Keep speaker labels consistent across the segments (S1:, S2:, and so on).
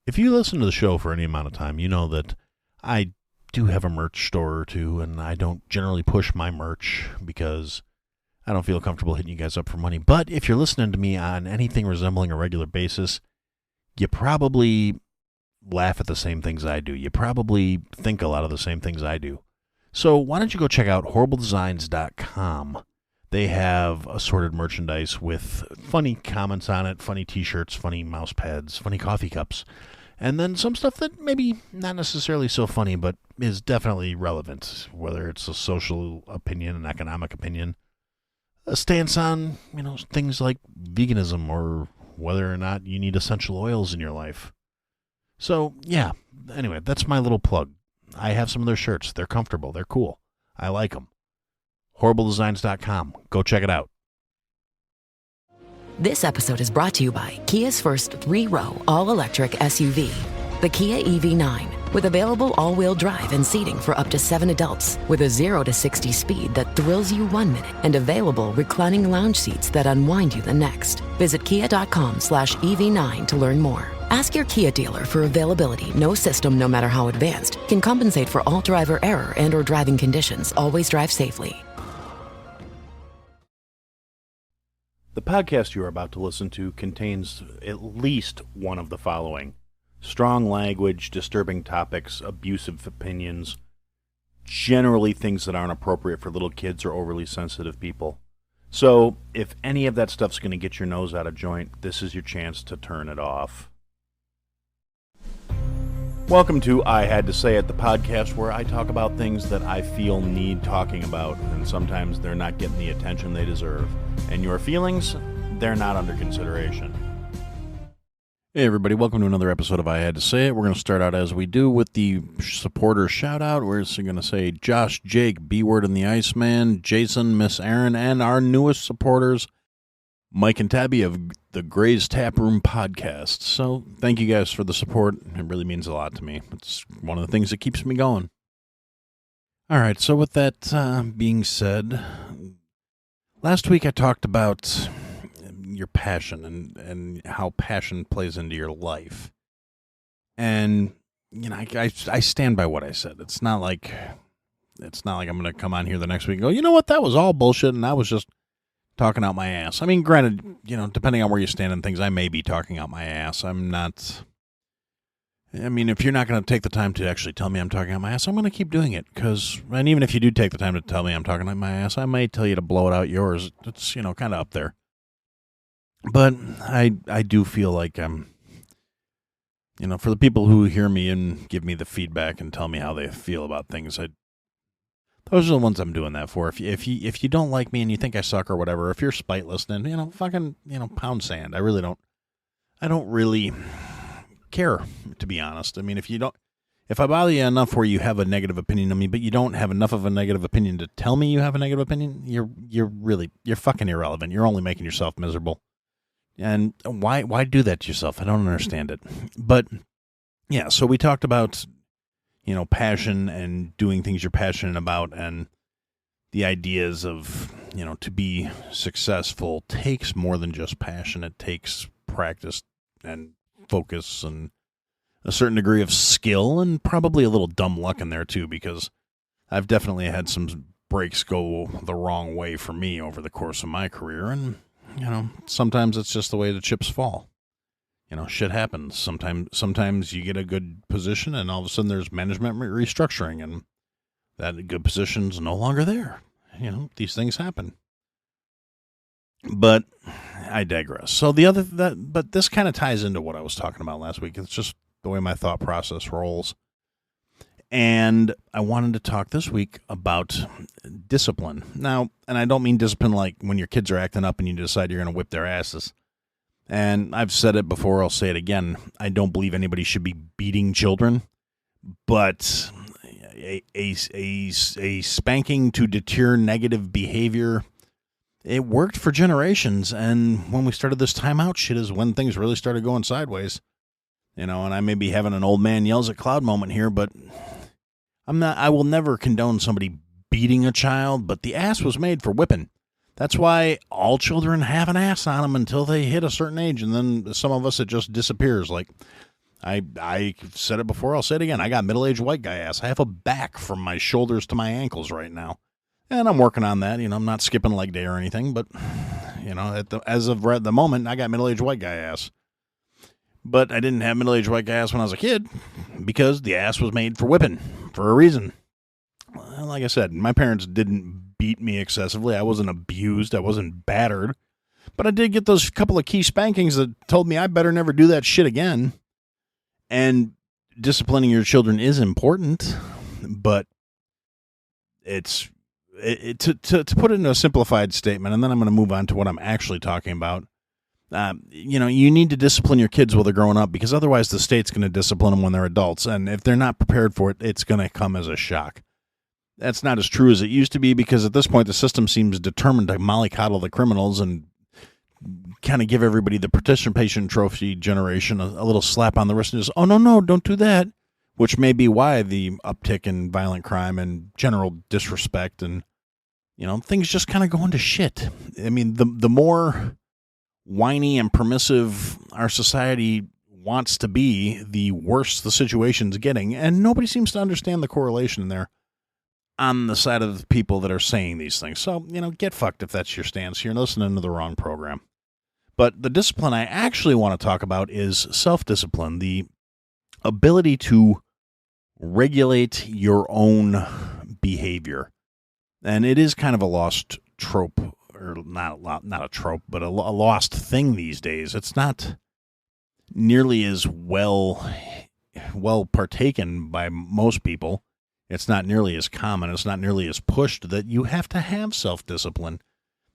S1: If you listen to the show for any amount of time, you know that I do have a merch store or two, and I don't generally push my merch because I don't feel comfortable hitting you guys up for money. But if you're listening to me on anything resembling a regular basis, you probably laugh at the same things I do. You probably think a lot of the same things I do. So why don't you go check out horribledesigns.com. They have assorted merchandise with funny comments on it, funny t-shirts, funny mouse pads, funny coffee cups, and then some stuff that maybe not necessarily so funny, but is definitely relevant, whether it's a social opinion, an economic opinion, a stance on, things like veganism or whether or not you need essential oils in your life. So, yeah, anyway, that's my little plug. I have some of their shirts. They're comfortable. They're cool. I like them. HorribleDesigns.com. Go check it out.
S2: This episode is brought to you by Kia's first 3-row all-electric SUV, the Kia EV9, with available all-wheel drive and seating for up to 7 adults, with a 0 to 60 speed that thrills you 1 minute, and available reclining lounge seats that unwind you the next. Visit kia.com/EV9 to learn more. Ask your Kia dealer for availability. No system, no matter how advanced, can compensate for all driver error and or driving conditions. Always drive safely.
S1: The podcast you are about to listen to contains at least one of the following: strong language, disturbing topics, abusive opinions, generally things that aren't appropriate for little kids or overly sensitive people. So, if any of that stuff's going to get your nose out of joint, this is your chance to turn it off. Welcome to I Had to Say It, the podcast where I talk about things that I feel need talking about, and sometimes they're not getting the attention they deserve. And your feelings, they're not under consideration. Hey everybody, welcome to another episode of I Had to Say It. We're going to start out as we do with the supporter shout out. We're going to say Josh, Jake, B-Word and the Iceman, Jason, Miss Aaron, and our newest supporters, Mike and Tabby of the Gray's Tap Room podcast. So thank you guys for the support. It really means a lot to me. It's one of the things that keeps me going. All right, so with that being said, last week I talked about your passion and how passion plays into your life. And, I stand by what I said. It's not like I'm going to come on here the next week and go, you know what, that was all bullshit and I was just talking out my ass. I mean, granted, depending on where you stand in things, I may be talking out my ass. If you're not going to take the time to actually tell me I'm talking out my ass, I'm going to keep doing it. And even if you do take the time to tell me I'm talking out my ass, I may tell you to blow it out yours. It's, kind of up there. But I do feel like I'm, for the people who hear me and give me the feedback and tell me how they feel about things, those are the ones I'm doing that for. If you don't like me and you think I suck or whatever, if you're spiteless, then pound sand. I don't really care, to be honest. I mean, if I bother you enough where you have a negative opinion of me, but you don't have enough of a negative opinion to tell me you have a negative opinion, you're fucking irrelevant. You're only making yourself miserable. And why do that to yourself? I don't understand it. But yeah, so we talked about passion and doing things you're passionate about, and the ideas of, to be successful takes more than just passion. It takes practice and focus and a certain degree of skill and probably a little dumb luck in there too, because I've definitely had some breaks go the wrong way for me over the course of my career. And, sometimes it's just the way the chips fall. Shit happens. Sometimes you get a good position and all of a sudden there's management restructuring and that good position's no longer there. These things happen. But I digress. So but this kind of ties into what I was talking about last week. It's just the way my thought process rolls. And I wanted to talk this week about discipline. Now, and I don't mean discipline like when your kids are acting up and you decide you're going to whip their asses. And I've said it before, I'll say it again. I don't believe anybody should be beating children, but a spanking to deter negative behavior, it worked for generations. And when we started this timeout shit is when things really started going sideways. And I may be having an old man yells at cloud moment here, but I will never condone somebody beating a child, but the ass was made for whipping. That's why all children have an ass on them until they hit a certain age, and then some of us, it just disappears. Like, I said it before, I'll say it again. I got middle-aged white guy ass. I have a back from my shoulders to my ankles right now. And I'm working on that. I'm not skipping leg day or anything, but, as of right at the moment, I got middle-aged white guy ass. But I didn't have middle-aged white guy ass when I was a kid because the ass was made for whipping for a reason. Well, like I said, my parents didn't beat me excessively. I wasn't abused. I wasn't battered. But I did get those couple of key spankings that told me I better never do that shit again. And disciplining your children is important, but to put it in a simplified statement, and then I'm going to move on to what I'm actually talking about. You need to discipline your kids while they're growing up, because otherwise the state's going to discipline them when they're adults. And if they're not prepared for it, it's going to come as a shock. That's not as true as it used to be, because at this point the system seems determined to mollycoddle the criminals and kind of give everybody the participation trophy generation a little slap on the wrist and just, oh, no, don't do that, which may be why the uptick in violent crime and general disrespect and, things just kind of go into shit. I mean, the more whiny and permissive our society wants to be, the worse the situation's getting, and nobody seems to understand the correlation there on the side of the people that are saying these things. So, get fucked if that's your stance. You're listening to the wrong program. But the discipline I actually want to talk about is self-discipline, the ability to regulate your own behavior. And it is kind of a lost trope, or not a trope, but a lost thing these days. It's not nearly as well partaken by most people. It's not nearly as common. It's not nearly as pushed that you have to have self-discipline.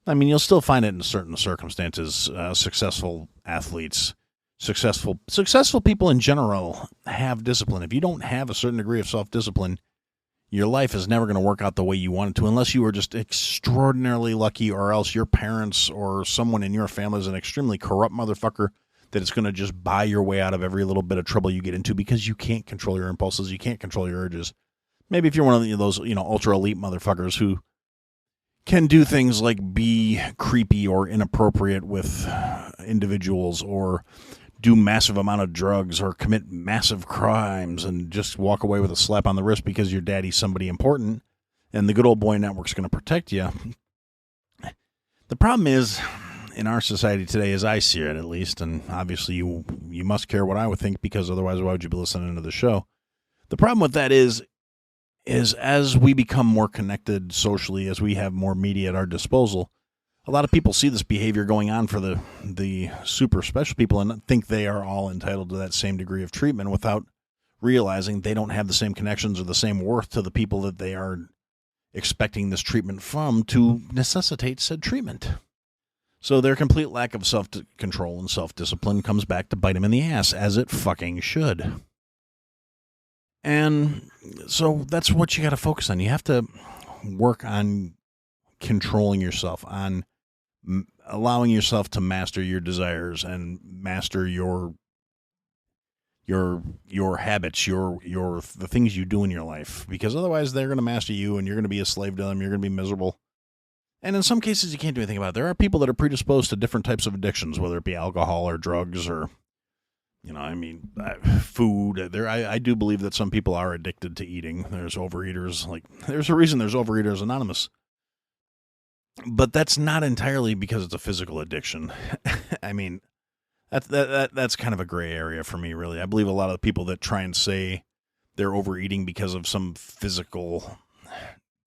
S1: I mean, you'll still find it in certain circumstances. Successful athletes, successful people in general have discipline. If you don't have a certain degree of self-discipline, your life is never going to work out the way you want it to, unless you are just extraordinarily lucky, or else your parents or someone in your family is an extremely corrupt motherfucker that is going to just buy your way out of every little bit of trouble you get into, because you can't control your impulses, you can't control your urges. Maybe if you're one of those, ultra elite motherfuckers who can do things like be creepy or inappropriate with individuals, or do massive amount of drugs, or commit massive crimes and just walk away with a slap on the wrist because your daddy's somebody important and the good old boy network's going to protect you. The problem is, in our society today, as I see it at least, and obviously you must care what I would think, because otherwise why would you be listening to the show? The problem with that is as we become more connected socially, as we have more media at our disposal, a lot of people see this behavior going on for the super special people and think they are all entitled to that same degree of treatment, without realizing they don't have the same connections or the same worth to the people that they are expecting this treatment from to necessitate said treatment. So their complete lack of self-control and self-discipline comes back to bite them in the ass, as it fucking should. And so that's what you got to focus on. You have to work on controlling yourself, on allowing yourself to master your desires and master your habits, the things you do in your life, because otherwise they're going to master you and you're going to be a slave to them. You're going to be miserable. And in some cases you can't do anything about it. There are people that are predisposed to different types of addictions, whether it be alcohol or drugs or food. I do believe that some people are addicted to eating. There's overeaters. There's a reason there's Overeaters Anonymous. But that's not entirely because it's a physical addiction. I mean, that's kind of a gray area for me, really. I believe a lot of the people that try and say they're overeating because of some physical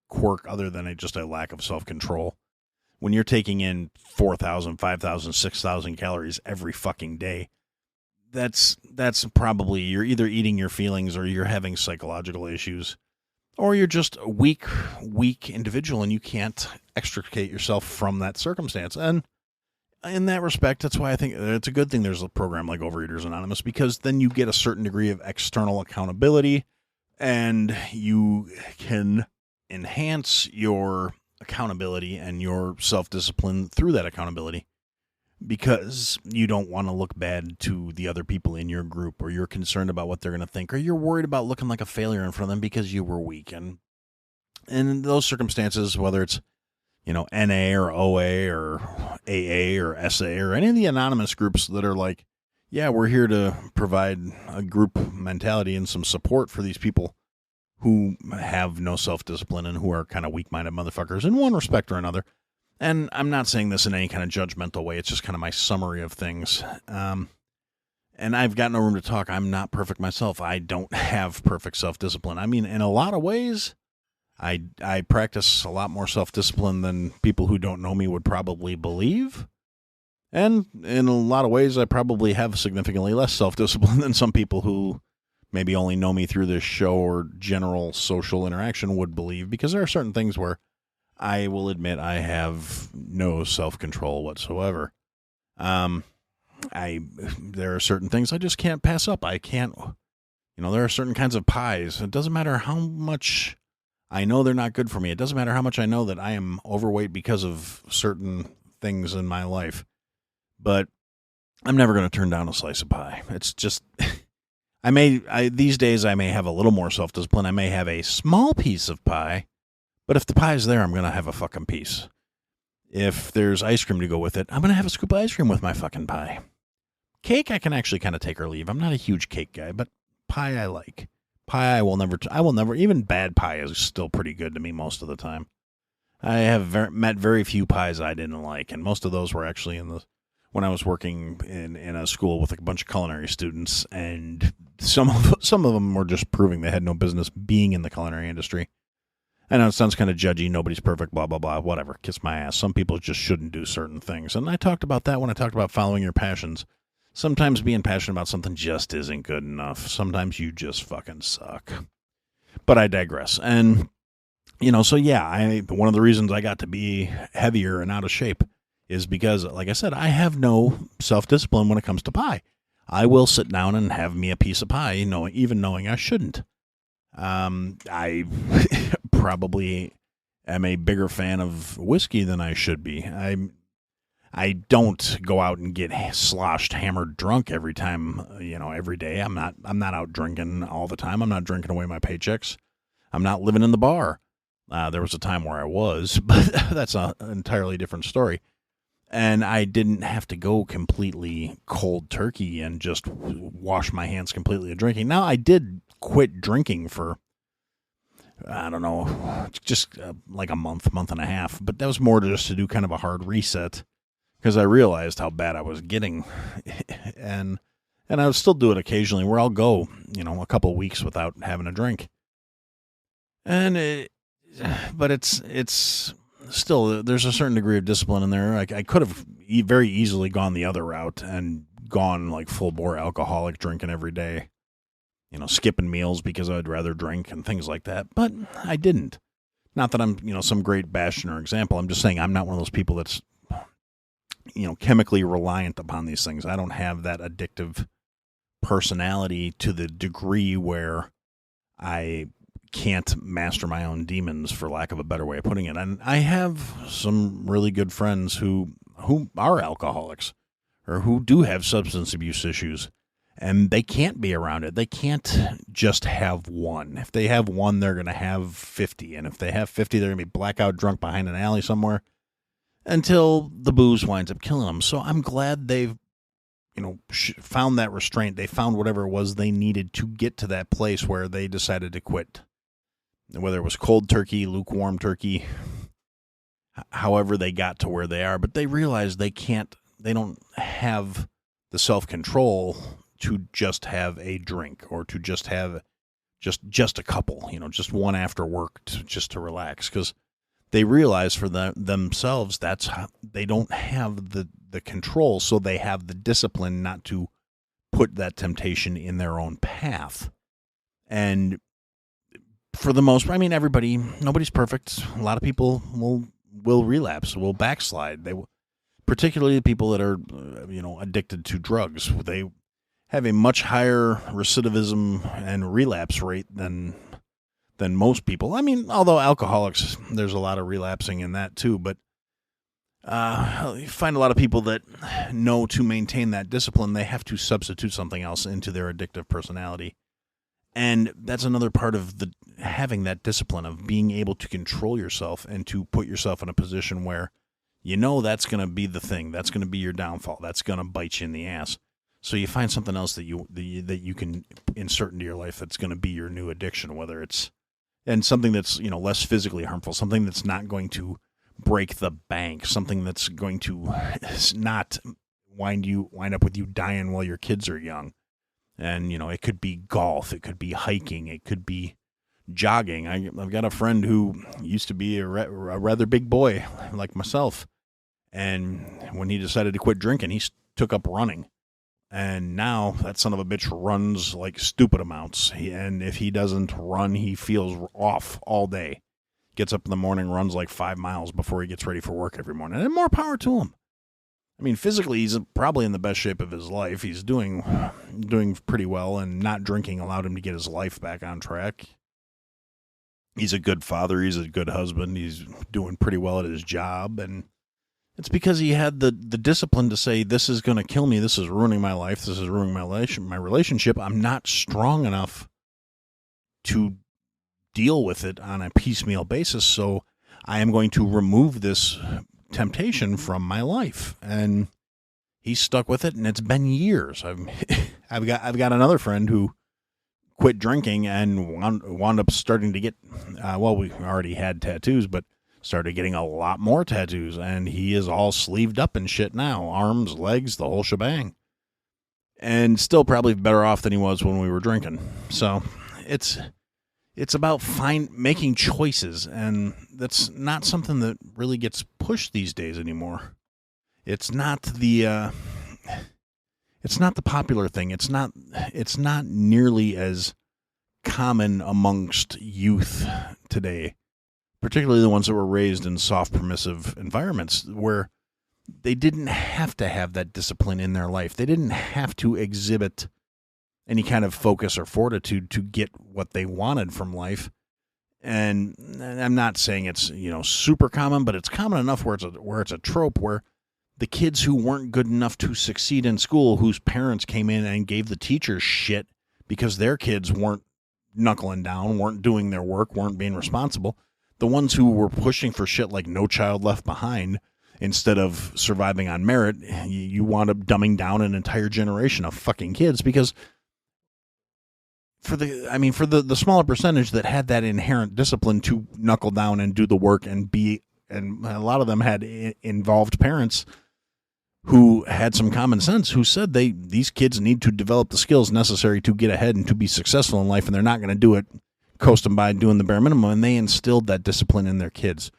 S1: quirk other than just a lack of self-control. When you're taking in 4,000, 5,000, 6,000 calories every fucking day, that's probably, you're either eating your feelings, or you're having psychological issues, or you're just a weak individual and you can't extricate yourself from that circumstance. And in that respect, that's why I think it's a good thing there's a program like Overeaters Anonymous, because then you get a certain degree of external accountability and you can enhance your accountability and your self-discipline through that accountability, because you don't want to look bad to the other people in your group, or you're concerned about what they're going to think, or you're worried about looking like a failure in front of them because you were weak. And in those circumstances, whether it's, NA or OA or AA or SA or any of the anonymous groups that are like, yeah, we're here to provide a group mentality and some support for these people who have no self-discipline and who are kind of weak-minded motherfuckers in one respect or another. And I'm not saying this in any kind of judgmental way. It's just kind of my summary of things. And I've got no room to talk. I'm not perfect myself. I don't have perfect self-discipline. I mean, in a lot of ways, I practice a lot more self-discipline than people who don't know me would probably believe. And in a lot of ways, I probably have significantly less self-discipline than some people who maybe only know me through this show or general social interaction would believe, because there are certain things where I will admit I have no self-control whatsoever. There are certain things I just can't pass up. I can't, there are certain kinds of pies. It doesn't matter how much I know they're not good for me. It doesn't matter how much I know that I am overweight because of certain things in my life. But I'm never going to turn down a slice of pie. It's just, these days I may have a little more self-discipline. I may have a small piece of pie, but if the pie's there, I'm going to have a fucking piece. If there's ice cream to go with it, I'm going to have a scoop of ice cream with my fucking pie. Cake, I can actually kind of take or leave. I'm not a huge cake guy, but pie I like. Pie I will never, even bad pie is still pretty good to me most of the time. I have met very few pies I didn't like, and most of those were actually when I was working in a school with a bunch of culinary students, and some of them were just proving they had no business being in the culinary industry. I know it sounds kind of judgy, nobody's perfect, blah, blah, blah, whatever, kiss my ass. Some people just shouldn't do certain things, and I talked about that when I talked about following your passions. Sometimes being passionate about something just isn't good enough. Sometimes you just fucking suck. But I digress. And, so yeah, one of the reasons I got to be heavier and out of shape is because, like I said, I have no self-discipline when it comes to pie. I will sit down and have me a piece of pie, even knowing I shouldn't. I probably am a bigger fan of whiskey than I should be. I don't go out and get sloshed, hammered drunk every time, every day. I'm not out drinking all the time. I'm not drinking away my paychecks. I'm not living in the bar. There was a time where I was, but that's an entirely different story. And I didn't have to go completely cold turkey and just wash my hands completely of drinking. Now, I did quit drinking for, I don't know, just like a month and a half. But that was more just to do kind of a hard reset because I realized how bad I was getting. and I would still do it occasionally where I'll go, a couple of weeks without having a drink. But it's still, there's a certain degree of discipline in there. I could have very easily gone the other route and gone like full bore alcoholic, drinking every day, skipping meals because I'd rather drink and things like that. But I didn't. Not that I'm, some great bastion or example. I'm just saying I'm not one of those people that's, chemically reliant upon these things. I don't have that addictive personality to the degree where I can't master my own demons, for lack of a better way of putting it. And I have some really good friends who are alcoholics or who do have substance abuse issues, and they can't be around it. They can't just have one. If they have one, they're going to have 50. And if they have 50, they're going to be blackout drunk behind an alley somewhere until the booze winds up killing them. So I'm glad they've, found that restraint. They found whatever it was they needed to get to that place where they decided to quit. Whether it was cold turkey, lukewarm turkey, however they got to where they are. But they realized they don't have the self-control to just have a drink or to just have just a couple, just one after work just to relax. Because they realize for themselves that's how they don't have the control, so they have the discipline not to put that temptation in their own path. And for the most part, nobody's perfect. A lot of people will relapse, will backslide. They will, particularly the people that are, addicted to drugs. They have a much higher recidivism and relapse rate than most people. Although alcoholics, there's a lot of relapsing in that too. But you find a lot of people that know to maintain that discipline, they have to substitute something else into their addictive personality. And that's another part of having that discipline of being able to control yourself and to put yourself in a position where that's going to be the thing. That's going to be your downfall. That's going to bite you in the ass. So you find something else that you can insert into your life that's going to be your new addiction, whether it's and something that's less physically harmful, something that's not going to break the bank, something that's going to not wind up with you dying while your kids are young. And it could be golf, it could be hiking, it could be jogging. I've got a friend who used to be a rather big boy like myself, and when he decided to quit drinking, he took up running. And now that son of a bitch runs like stupid amounts. And if he doesn't run, he feels off all day. Gets up in the morning, runs like 5 miles before he gets ready for work every morning. And more power to him. I mean, physically, he's probably in the best shape of his life. He's doing pretty well, and not drinking allowed him to get his life back on track. He's a good father. He's a good husband. He's doing pretty well at his job, and it's because he had the discipline to say, this is going to kill me. This is ruining my life. This is ruining my relationship. I'm not strong enough to deal with it on a piecemeal basis, so I am going to remove this temptation from my life. And he's stuck with it, and it's been years. I've got another friend who quit drinking and wound up starting to get, we already had tattoos, but started getting a lot more tattoos, and he is all sleeved up and shit now. Arms, legs, the whole shebang. And still probably better off than he was when we were drinking. So it's about making choices, and that's not something that really gets pushed these days anymore. It's not the popular thing. It's not nearly as common amongst youth today, particularly the ones that were raised in soft, permissive environments where they didn't have to have that discipline in their life. They didn't have to exhibit any kind of focus or fortitude to get what they wanted from life. And I'm not saying it's, super common, but it's common enough where it's a trope where the kids who weren't good enough to succeed in school, whose parents came in and gave the teachers shit because their kids weren't knuckling down, weren't doing their work, weren't being responsible, the ones who were pushing for shit like No Child Left Behind instead of surviving on merit, you wound up dumbing down an entire generation of fucking kids because for the smaller percentage that had that inherent discipline to knuckle down and do the work and a lot of them had involved parents who had some common sense, who said these kids need to develop the skills necessary to get ahead and to be successful in life, and they're not going to do it coasting by doing the bare minimum, and they instilled that discipline in their kids.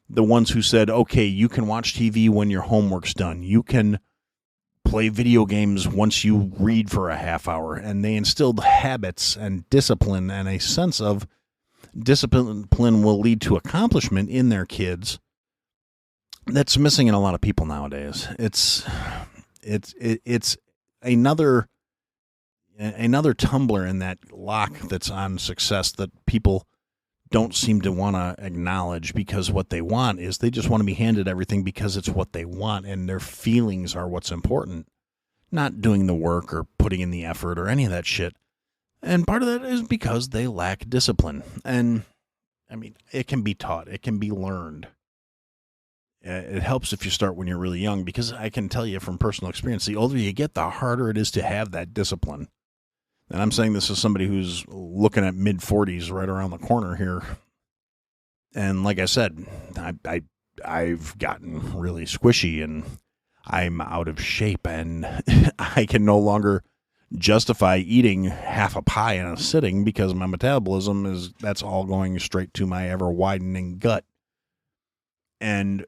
S1: The ones who said, okay, you can watch TV when your homework's done. You can play video games once you read for a half hour, and they instilled habits and discipline, and a sense of discipline will lead to accomplishment in their kids that's missing in a lot of people nowadays. It's another tumbler in that lock that's on success that people don't seem to want to acknowledge, because what they want is they just want to be handed everything because it's what they want, and their feelings are what's important, not doing the work or putting in the effort or any of that shit. And part of that is because they lack discipline. And I mean, it can be taught, it can be learned. It helps if you start when you're really young, because I can tell you from personal experience, the older you get, the harder it is to have that discipline. And I'm saying this as somebody who's looking at mid-40s right around the corner here. And like I said, I've gotten really squishy, and I'm out of shape, and I can no longer justify eating half a pie in a sitting because my metabolism that's all going straight to my ever-widening gut. And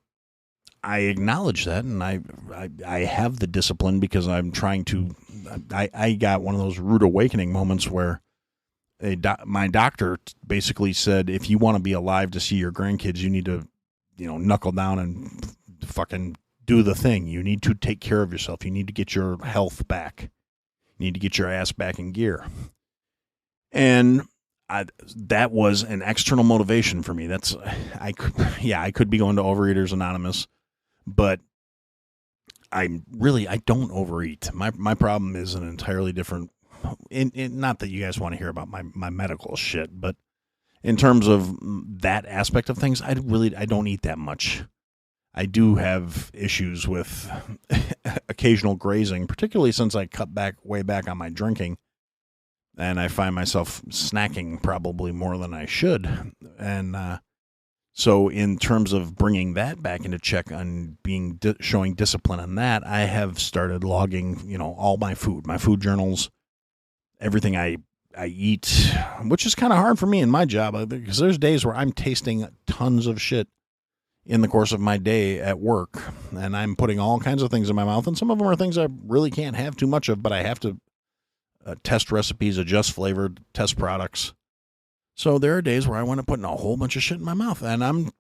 S1: I acknowledge that, and I have the discipline because I'm trying to. I got one of those rude awakening moments where my doctor basically said, if you want to be alive to see your grandkids, you need to, knuckle down and fucking do the thing. You need to take care of yourself. You need to get your health back. You need to get your ass back in gear. And that was an external motivation for me. I could be going to Overeaters Anonymous, but I don't overeat. My problem is an entirely different, not that you guys want to hear about my medical shit, but in terms of that aspect of things, I don't eat that much. I do have issues with occasional grazing, particularly since I cut way back on my drinking. And I find myself snacking probably more than I should. And so in terms of bringing that back into check on showing discipline on that, I have started logging, all my food journals, everything I eat, which is kind of hard for me in my job because there's days where I'm tasting tons of shit in the course of my day at work, and I'm putting all kinds of things in my mouth, and some of them are things I really can't have too much of, but I have to test recipes, adjust flavor, test products. So there are days where I want to put in a whole bunch of shit in my mouth, and I'm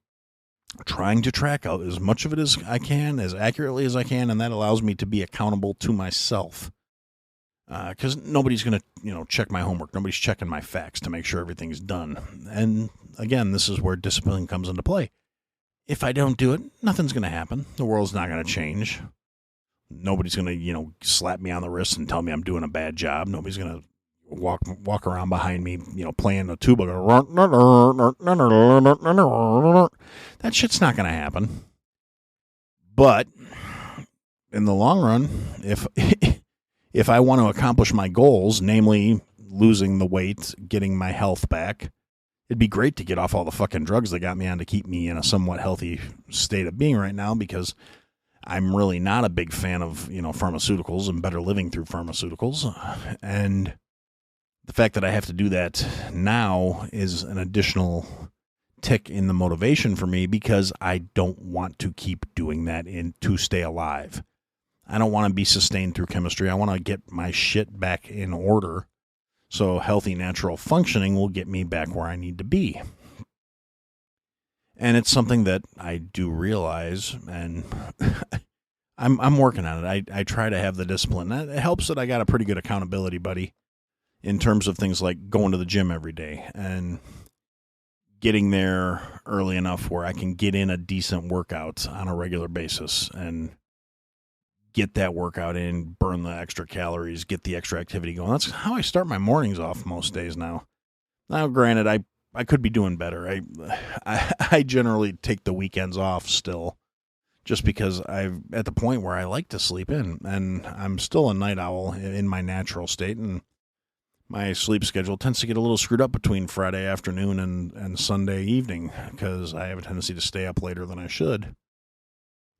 S1: trying to track out as much of it as I can, as accurately as I can, and that allows me to be accountable to myself. Because nobody's going to, check my homework. Nobody's checking my facts to make sure everything's done. And again, this is where discipline comes into play. If I don't do it, nothing's going to happen. The world's not going to change. Nobody's going to, slap me on the wrist and tell me I'm doing a bad job. Nobody's going to walk around behind me, playing a tuba. That shit's not going to happen. But in the long run, if I want to accomplish my goals, namely losing the weight, getting my health back, it'd be great to get off all the fucking drugs that got me on to keep me in a somewhat healthy state of being right now, because I'm really not a big fan of, pharmaceuticals and better living through pharmaceuticals. And the fact that I have to do that now is an additional tick in the motivation for me, because I don't want to keep doing that to stay alive. I don't want to be sustained through chemistry. I want to get my shit back in order. So healthy, natural functioning will get me back where I need to be. And it's something that I do realize, and I'm working on it. I try to have the discipline. It helps that I got a pretty good accountability buddy in terms of things like going to the gym every day and getting there early enough where I can get in a decent workout on a regular basis and get that workout in, burn the extra calories, get the extra activity going. That's how I start my mornings off most days now. Now, granted, I could be doing better. I generally take the weekends off still, just because I'm at the point where I like to sleep in, and I'm still a night owl in my natural state, and my sleep schedule tends to get a little screwed up between Friday afternoon and Sunday evening, because I have a tendency to stay up later than I should,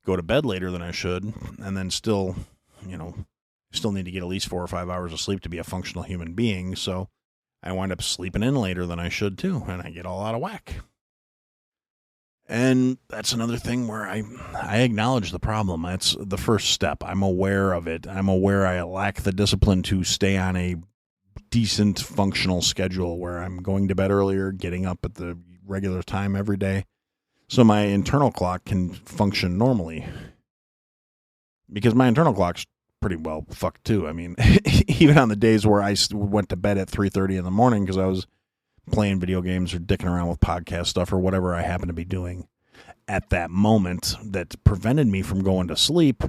S1: go to bed later than I should, and then still need to get at least 4 or 5 hours of sleep to be a functional human being. So I wind up sleeping in later than I should too, and I get all out of whack. And that's another thing where I acknowledge the problem. That's the first step. I'm aware of it. I'm aware I lack the discipline to stay on a decent functional schedule where I'm going to bed earlier, getting up at the regular time every day, so my internal clock can function normally. Because my internal clock's pretty well fucked too. I mean, even on the days where I went to bed at 3:30 in the morning because I was playing video games or dicking around with podcast stuff or whatever I happen to be doing at that moment that prevented me from going to sleep,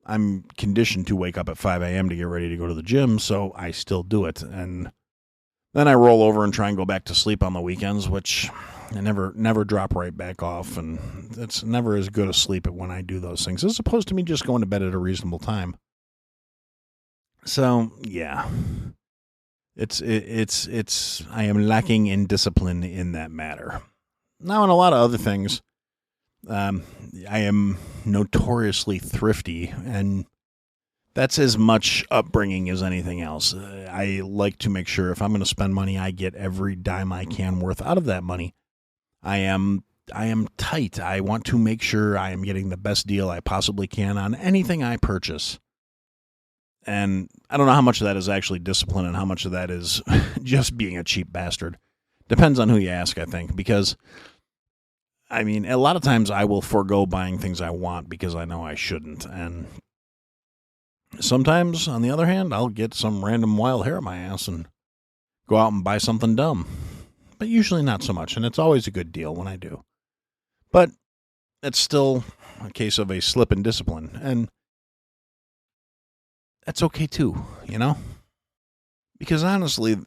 S1: I'm conditioned to wake up at 5 a.m. to get ready to go to the gym, so I still do it. And then I roll over and try and go back to sleep on the weekends, which I never drop right back off, and it's never as good a sleep when I do those things, as opposed to me just going to bed at a reasonable time. So, yeah. I am lacking in discipline in that matter. Now, in a lot of other things, I am notoriously thrifty, and that's as much upbringing as anything else. I like to make sure if I'm going to spend money, I get every dime I can worth out of that money. I am tight. I want to make sure I am getting the best deal I possibly can on anything I purchase. And I don't know how much of that is actually discipline and how much of that is just being a cheap bastard. Depends on who you ask, I think, because I mean, a lot of times I will forego buying things I want because I know I shouldn't. And sometimes, on the other hand, I'll get some random wild hair on my ass and go out and buy something dumb. But usually not so much, and it's always a good deal when I do. But it's still a case of a slip in discipline, and that's okay too, you know? Because honestly,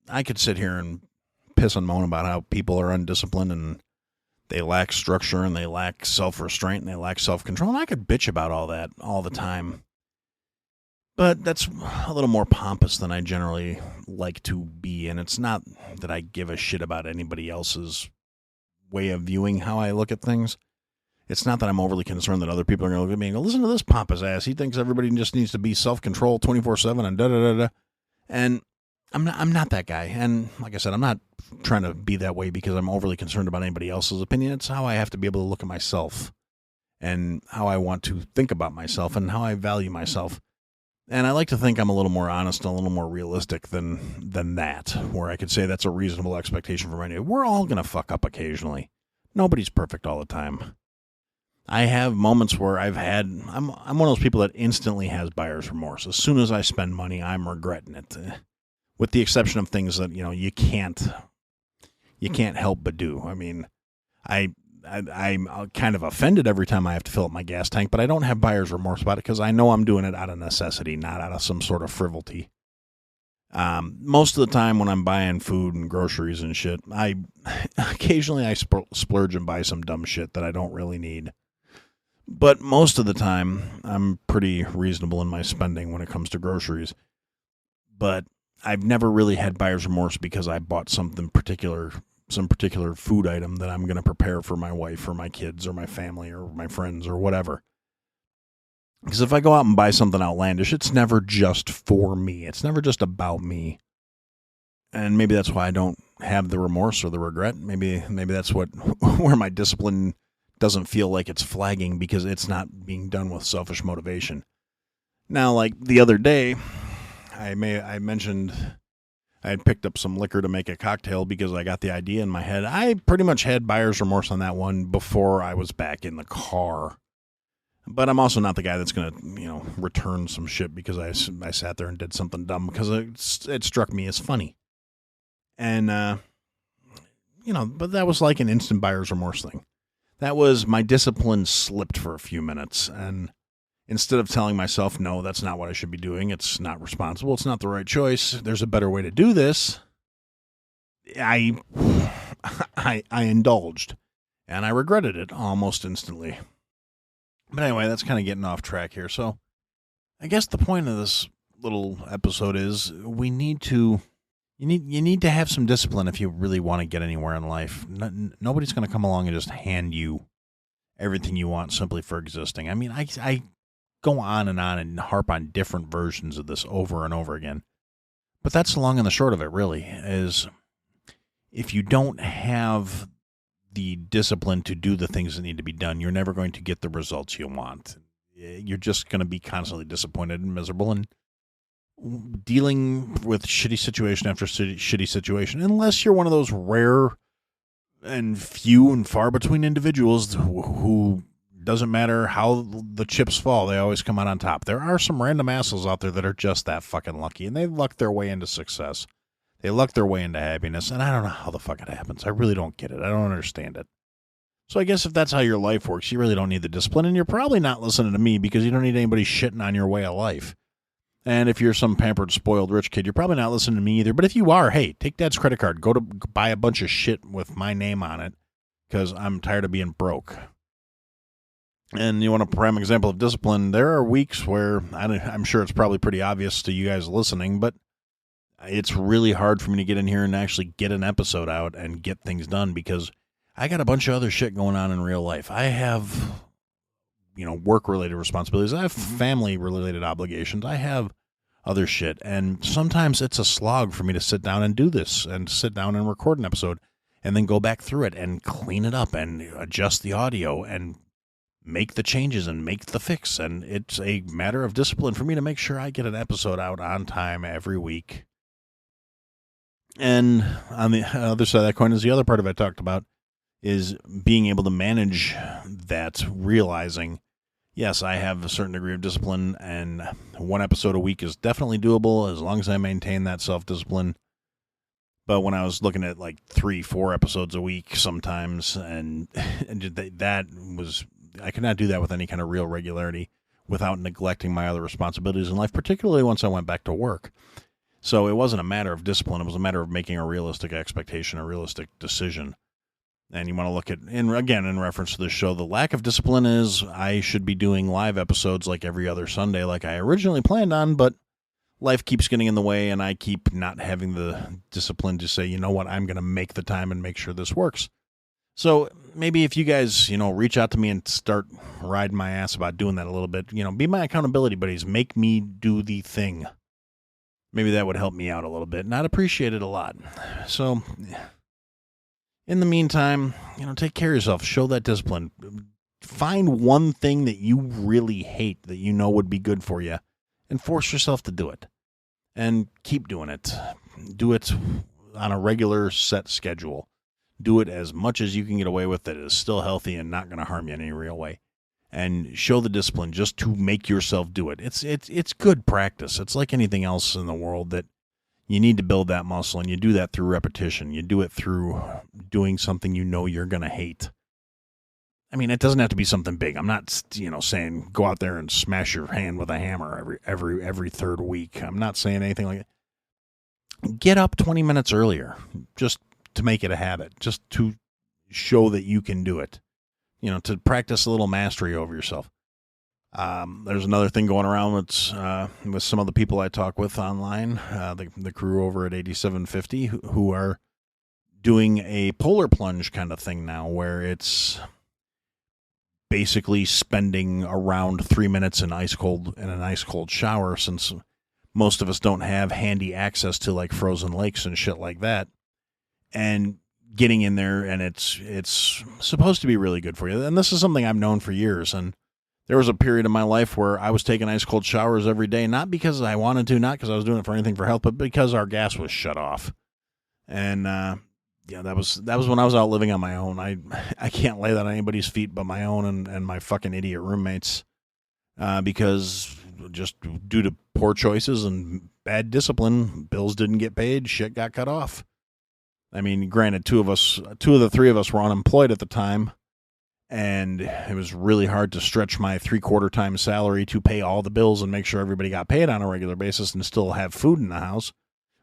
S1: I could sit here and piss and moan about how people are undisciplined and they lack structure and they lack self-restraint and they lack self-control. And I could bitch about all that all the time. But that's a little more pompous than I generally like to be. And it's not that I give a shit about anybody else's way of viewing how I look at things. It's not that I'm overly concerned that other people are going to look at me and go, listen to this pompous ass. He thinks everybody just needs to be self-control 24/7 and da-da-da-da. And I'm not that guy. And like I said, I'm not trying to be that way because I'm overly concerned about anybody else's opinion. It's how I have to be able to look at myself and how I want to think about myself and how I value myself. And I like to think I'm a little more honest and a little more realistic than that, where I could say that's a reasonable expectation from anybody. We're all going to fuck up occasionally. Nobody's perfect all the time. I have moments where I'm one of those people that instantly has buyer's remorse. As soon as I spend money, I'm regretting it. With the exception of things that, you can't help but do. I mean, I'm kind of offended every time I have to fill up my gas tank, but I don't have buyer's remorse about it because I know I'm doing it out of necessity, not out of some sort of frivolity. Most of the time when I'm buying food and groceries and shit, occasionally I splurge and buy some dumb shit that I don't really need. But most of the time, I'm pretty reasonable in my spending when it comes to groceries. But I've never really had buyer's remorse because I bought some particular food item that I'm going to prepare for my wife or my kids or my family or my friends or whatever. Because if I go out and buy something outlandish, it's never just for me. It's never just about me. And maybe that's why I don't have the remorse or the regret. Maybe that's where my discipline doesn't feel like it's flagging because it's not being done with selfish motivation. Now, like the other day, I mentioned I had picked up some liquor to make a cocktail because I got the idea in my head. I pretty much had buyer's remorse on that one before I was back in the car. But I'm also not the guy that's going to, return some shit because I sat there and did something dumb because it struck me as funny. And, but that was like an instant buyer's remorse thing. That was my discipline slipped for a few minutes. And instead of telling myself, no, that's not what I should be doing, it's not responsible, it's not the right choice, there's a better way to do this, I indulged. And I regretted it almost instantly. But anyway, that's kind of getting off track here. So I guess the point of this little episode is you need to have some discipline if you really want to get anywhere in life. Nobody's going to come along and just hand you everything you want simply for existing. I mean, I go on and harp on different versions of this over and over again. But that's the long and the short of it, really, is if you don't have the discipline to do the things that need to be done, you're never going to get the results you want. You're just going to be constantly disappointed and miserable and dealing with shitty situation after shitty situation, unless you're one of those rare and few and far between individuals who doesn't matter how the chips fall, they always come out on top. There are some random assholes out there that are just that fucking lucky, and they luck their way into success. They luck their way into happiness, and I don't know how the fuck it happens. I really don't get it. I don't understand it. So I guess if that's how your life works, you really don't need the discipline, and you're probably not listening to me because you don't need anybody shitting on your way of life. And if you're some pampered, spoiled, rich kid, you're probably not listening to me either. But if you are, hey, take Dad's credit card. Go to buy a bunch of shit with my name on it because I'm tired of being broke. And you want a prime example of discipline, there are weeks where, I'm sure it's probably pretty obvious to you guys listening, but it's really hard for me to get in here and actually get an episode out and get things done because I got a bunch of other shit going on in real life. I have, work-related responsibilities. I have family-related obligations. I have other shit. And sometimes it's a slog for me to sit down and do this and sit down and record an episode and then go back through it and clean it up and adjust the audio and make the changes and make the fix. And it's a matter of discipline for me to make sure I get an episode out on time every week. And on the other side of that coin is the other part of it I talked about is being able to manage that, realizing, yes, I have a certain degree of discipline and one episode a week is definitely doable as long as I maintain that self-discipline. But when I was looking at like 3-4 episodes a week sometimes, and that was, I could not do that with any kind of real regularity without neglecting my other responsibilities in life, particularly once I went back to work. So it wasn't a matter of discipline. It was a matter of making a realistic expectation, a realistic decision. And you want to look at, and again, in reference to this show, the lack of discipline is I should be doing live episodes like every other Sunday like I originally planned on, but life keeps getting in the way, and I keep not having the discipline to say, you know what, I'm going to make the time and make sure this works. So maybe if you guys, reach out to me and start riding my ass about doing that a little bit, be my accountability buddies, make me do the thing. Maybe that would help me out a little bit, and I'd appreciate it a lot. So in the meantime, take care of yourself. Show that discipline. Find one thing that you really hate that you know would be good for you and force yourself to do it. And keep doing it. Do it on a regular set schedule. Do it as much as you can get away with that is still healthy and not going to harm you in any real way. And show the discipline just to make yourself do it. It's good practice. It's like anything else in the world that you need to build that muscle, and you do that through repetition. You do it through doing something you're going to hate. I mean, it doesn't have to be something big. I'm not, saying go out there and smash your hand with a hammer every third week. I'm not saying anything like that. Get up 20 minutes earlier just to make it a habit, just to show that you can do it. To practice a little mastery over yourself. There's another thing going around with some of the people I talk with online, the crew over at 8750, who are doing a polar plunge kind of thing now, where it's basically spending around 3 minutes in an ice cold shower, since most of us don't have handy access to like frozen lakes and shit like that, and getting in there, and it's supposed to be really good for you. And this is something I've known for years. And there was a period in my life where I was taking ice cold showers every day, not because I wanted to, not because I was doing it for anything for health, but because our gas was shut off. And that was when I was out living on my own. I can't lay that on anybody's feet but my own and my fucking idiot roommates, because just due to poor choices and bad discipline, bills didn't get paid, shit got cut off. I mean, granted, two of the three of us were unemployed at the time, and it was really hard to stretch my 3/4 time salary to pay all the bills and make sure everybody got paid on a regular basis and still have food in the house.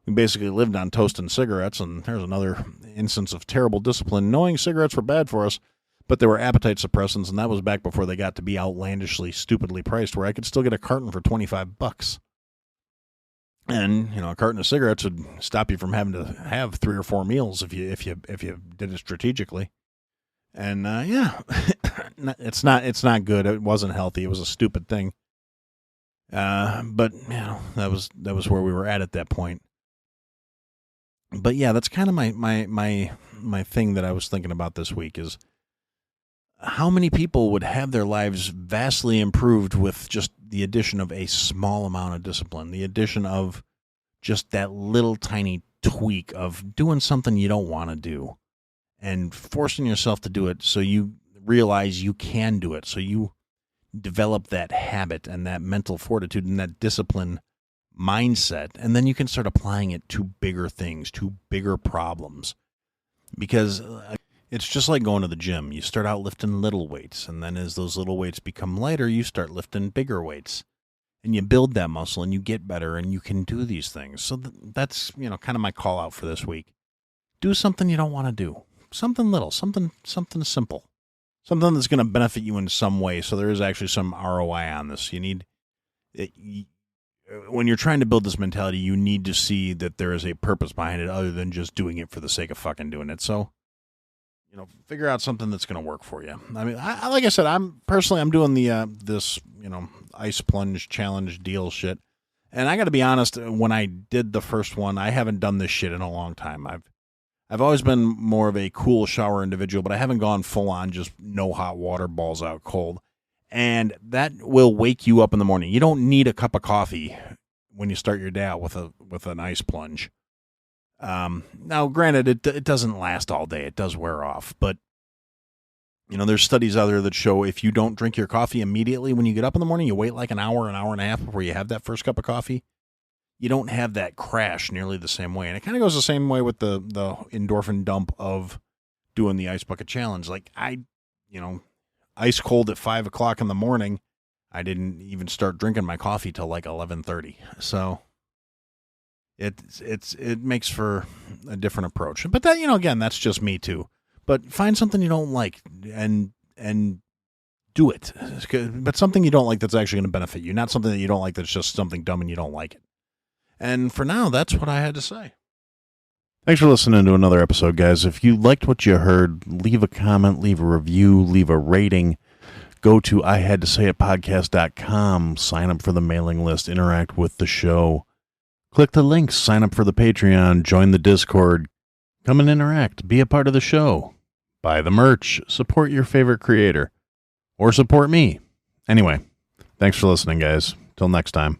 S1: We basically lived on toast and cigarettes, and there's another instance of terrible discipline, knowing cigarettes were bad for us, but they were appetite suppressants, and that was back before they got to be outlandishly, stupidly priced, where I could still get a carton for $25. And, a carton of cigarettes would stop you from having to have 3 or 4 meals if you did it strategically. And, it's not good. It wasn't healthy. It was a stupid thing. But, that was where we were at that point. But yeah, that's kind of my thing that I was thinking about this week is how many people would have their lives vastly improved with just the addition of a small amount of discipline, the addition of just that little tiny tweak of doing something you don't want to do and forcing yourself to do it so you realize you can do it, so you develop that habit and that mental fortitude and that discipline mindset, and then you can start applying it to bigger things, to bigger problems. Because it's just like going to the gym. You start out lifting little weights, and then as those little weights become lighter, you start lifting bigger weights. And you build that muscle, and you get better, and you can do these things. So that's, kind of my call out for this week. Do something you don't want to do. Something little, something simple. Something that's going to benefit you in some way, so there is actually some ROI on this. When you're trying to build this mentality, you need to see that there is a purpose behind it other than just doing it for the sake of fucking doing it. So, figure out something that's going to work for you. I mean, like I said, I'm doing this, ice plunge challenge deal shit. And I got to be honest, when I did the first one, I haven't done this shit in a long time. I've always been more of a cool shower individual, but I haven't gone full on just no hot water, balls out cold. And that will wake you up in the morning. You don't need a cup of coffee when you start your day out with an ice plunge. Now, granted, it doesn't last all day. It does wear off. But, there's studies out there that show if you don't drink your coffee immediately when you get up in the morning, you wait like an hour and a half before you have that first cup of coffee, you don't have that crash nearly the same way. And it kind of goes the same way with the endorphin dump of doing the ice bucket challenge. Like ice cold at 5 o'clock in the morning, I didn't even start drinking my coffee till like 11:30. So it makes for a different approach. But that, again, that's just me too. But find something you don't like and do it. But something you don't like that's actually going to benefit you, not something that you don't like that's just something dumb and you don't like it. And for now, that's what I had to say. Thanks for listening to another episode, guys. If you liked what you heard, leave a comment, leave a review, leave a rating. Go to ihadtosayitpodcast.com, sign up for the mailing list, interact with the show. Click the links, sign up for the Patreon, join the Discord. Come and interact, be a part of the show. Buy the merch, support your favorite creator. Or support me. Anyway, thanks for listening, guys. Till next time.